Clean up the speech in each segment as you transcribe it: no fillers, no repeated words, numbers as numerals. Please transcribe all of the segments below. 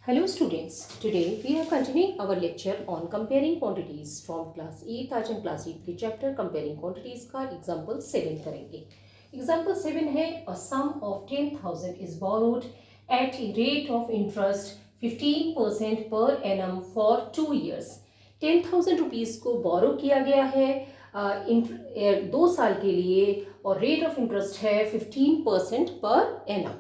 Hello students, today we are continuing our lecture on comparing quantities from class 8 आज हम class 8 के chapter comparing quantities का example 7 करेंगे. Example 7 है a sum of 10,000 is borrowed at a rate of interest 15% per annum for 2 years. 10,000 rupees को borrow किया गया है 2 साल के लिए और rate of interest है 15% per annum.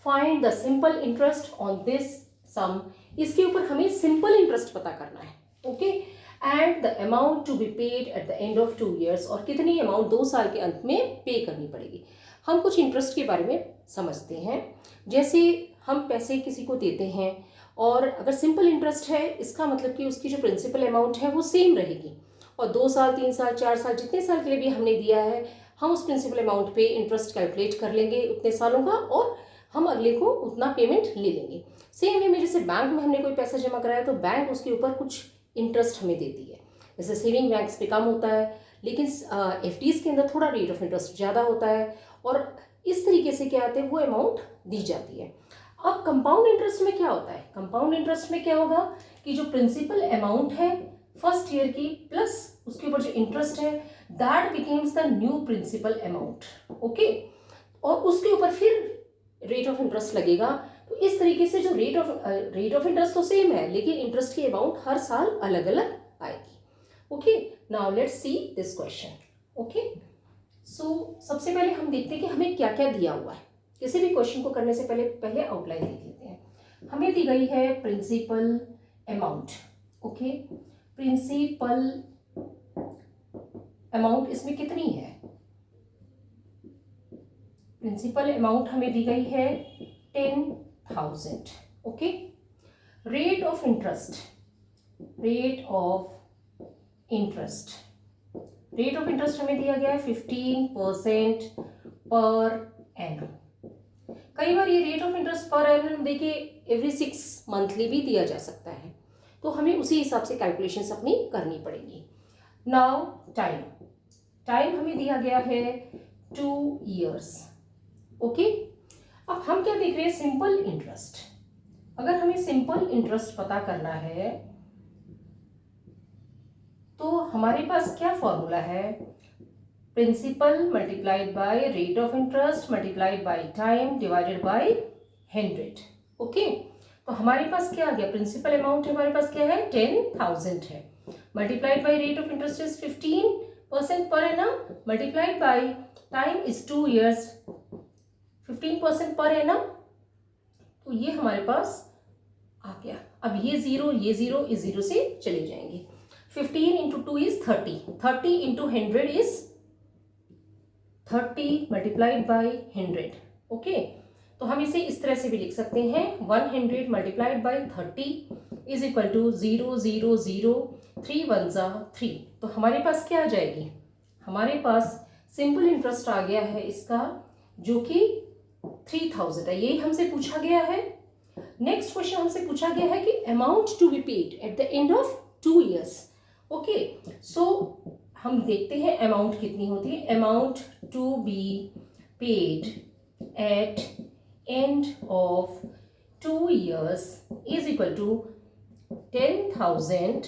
Find the simple interest on this सम. इसके ऊपर हमें सिंपल इंटरेस्ट पता करना है. Okay, and the amount to be paid at the end of 2 years, और कितनी अमाउंट 2 साल के अंत में पे करनी पड़ेगी. हम कुछ इंटरेस्ट के बारे में समझते हैं. जैसे हम पैसे किसी को देते हैं और अगर सिंपल इंटरेस्ट है इसका मतलब कि उसकी जो प्रिंसिपल अमाउंट है वो सेम रहेगी और 2 साल 3 साल 4 साल जितने साल के लिए भी हमने दिया है हम उस प्रिंसिपल अमाउंट पे इंटरेस्ट कैलकुलेट कर लेंगे उतने सालों का और हम अगले को उतना पेमेंट ले लेंगे. सेम वे में जैसे बैंक में हमने कोई पैसा जमा कराया तो बैंक उसके ऊपर कुछ इंटरेस्ट हमें देती है. जैसे सेविंग बैंक्स पे कम होता है लेकिन एफडीज के अंदर थोड़ा रेट ऑफ इंटरेस्ट ज़्यादा होता है और इस तरीके से क्या आते हैं वो अमाउंट दी जाती है. अब कंपाउंड इंटरेस्ट में क्या होता है? कंपाउंड इंटरेस्ट में क्या होगा कि जो प्रिंसिपल अमाउंट है फर्स्ट ईयर की प्लस उसके ऊपर जो इंटरेस्ट है that becomes the new principal amount. और उसके ऊपर फिर रेट ऑफ इंटरेस्ट लगेगा. तो इस तरीके से जो रेट ऑफ इंटरेस्ट तो सेम है लेकिन इंटरेस्ट की अमाउंट हर साल अलग अलग आएगी. Okay, now let's see this question. Okay, so सबसे पहले हम देखते हैं कि हमें क्या क्या दिया हुआ है. किसी भी क्वेश्चन को करने से पहले आउटलाइन देख लेते हैं. हमें दी गई है principal amount. Okay, principal amount इसमें कितनी है? प्रिंसिपल अमाउंट हमें दी गई है 10,000. ओके, रेट ऑफ इंटरेस्ट हमें दिया गया है 15% पर एनम. कई बार ये rate of interest per annum देखिए एवरी 6 मंथली भी दिया जा सकता है तो हमें उसी हिसाब से कैलकुलेशंस अपनी करनी पड़ेगी. नाउ टाइम हमें दिया गया है 2 years. ओके, अब हम क्या देख रहे हैं? Simple interest. अगर हमें सिंपल इंटरेस्ट पता करना है तो हमारे पास क्या फॉर्मूला है? Principal multiplied by rate of interest multiplied by time divided by 100. Okay, तो हमारे पास क्या आ गया? प्रिंसिपल अमाउंट हमारे पास क्या है? 10,000 है. Multiplied by rate of interest is 15% per annum multiplied by time is 2 years 15% per annum. तो ये हमारे पास आ गया. अब ये जीरो इस जीरो से चले जाएंगे. 15 into 2 is 30 into 100 is 30 multiplied by 100. Okay, तो हम इसे इस तरह से भी लिख सकते हैं 100 multiplied by 30 is equal to 0 0 0 3 1 जा 3. तो हमारे पास क्या आ जाएगी? हमारे पास सिंपल इंटरेस्ट आ गया है इसका जो कि 3,000 है. यही हमसे पूछा गया है. नेक्स्ट क्वेश्चन हमसे पूछा गया है कि amount to be paid at the end of 2 years. Okay, so हम देखते हैं अमाउंट कितनी होती है. Amount to be paid at end of 2 years is equal to 10,000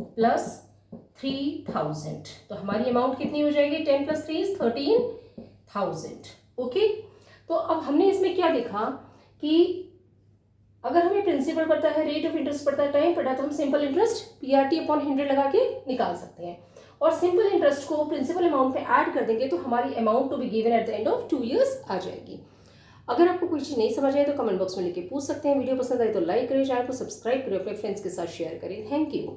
plus 3,000. तो हमारी अमाउंट कितनी हो जाएगी? 10 + 3 इज 13,000. ओके, तो अब हमने इसमें क्या देखा कि अगर हमें प्रिंसिपल पता है, रेट ऑफ इंटरेस्ट पता है, टाइम पता है तो हम सिंपल इंटरेस्ट PRT/100 लगा के निकाल सकते हैं और सिंपल इंटरेस्ट को प्रिंसिपल अमाउंट में ऐड कर देंगे तो हमारी amount to be given at the end of 2 years आ जाएगी. अगर आपको कोई चीज़ नहीं समझ आए तो कमेंट बॉक्स में लिख के पूछ सकते हैं. वीडियो पसंद आए तो लाइक करें, चैनल को सब्सक्राइब करें, अपने फ्रेंड्स के साथ शेयर करें. Thank you.